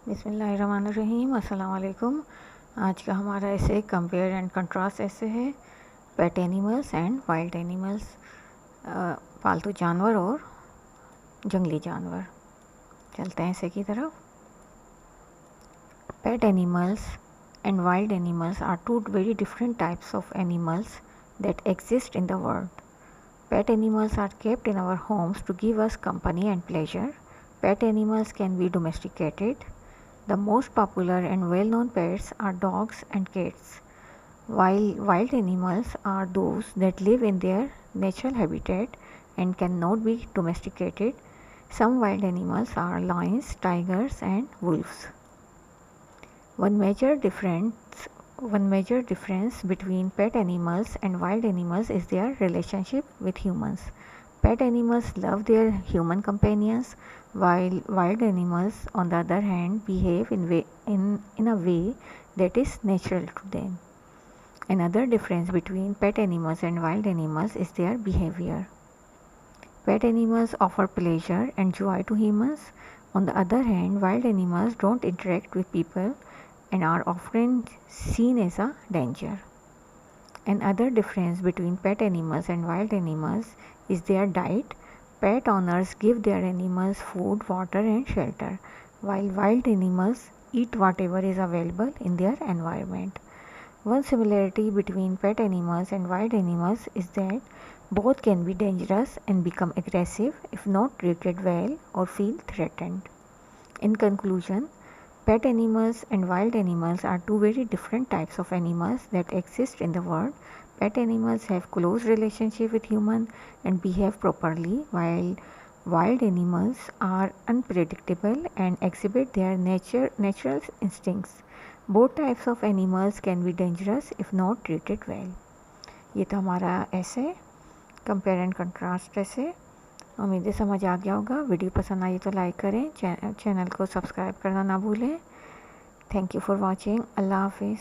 बिस्मिल्लाहिर्रहमानिर्रहीम, अस्सलाम वालेकुम। आज का हमारा ऐसे कंपेयर एंड कंट्रास्ट ऐसे है पेट एनिमल्स एंड वाइल्ड एनिमल्स, पालतू जानवर और जंगली जानवर। चलते हैं ऐसे की तरफ। Pet animals and wild animals are two very different types of animals that exist in the world. Pet animals are kept in our homes to give us company and pleasure. Pet animals can be domesticated. The most popular and well-known pets are dogs and cats, while wild animals are those that live in their natural habitat and cannot be domesticated. Some wild animals are lions, tigers, and wolves. One major difference between pet animals and wild animals is their relationship with humans. Pet animals love their human companions, while wild animals, on the other hand, behave in a way that is natural to them. Another difference between pet animals and wild animals is their behavior. Pet animals offer pleasure and joy to humans. On the other hand, wild animals don't interact with people and are often seen as a danger. Another difference between pet animals and wild animals is their diet. Pet owners give their animals food, water, and shelter, while wild animals eat whatever is available in their environment. One similarity between pet animals and wild animals is that both can be dangerous and become aggressive if not treated well or feel threatened. In conclusion, pet animals and wild animals are two very different types of animals that exist in the world. Pet animals have close relationship with humans and behave properly, while wild animals are unpredictable and exhibit their natural instincts. Both types of animals can be dangerous if not treated well. ये तो हमारा ऐसे compare and contrast ऐसे। उम्मीद है समझ आ गया होगा। वीडियो पसंद आई तो लाइक करें, चैनल को सब्सक्राइब करना ना भूलें। Thank you for watching. अल्लाह हाफिज़।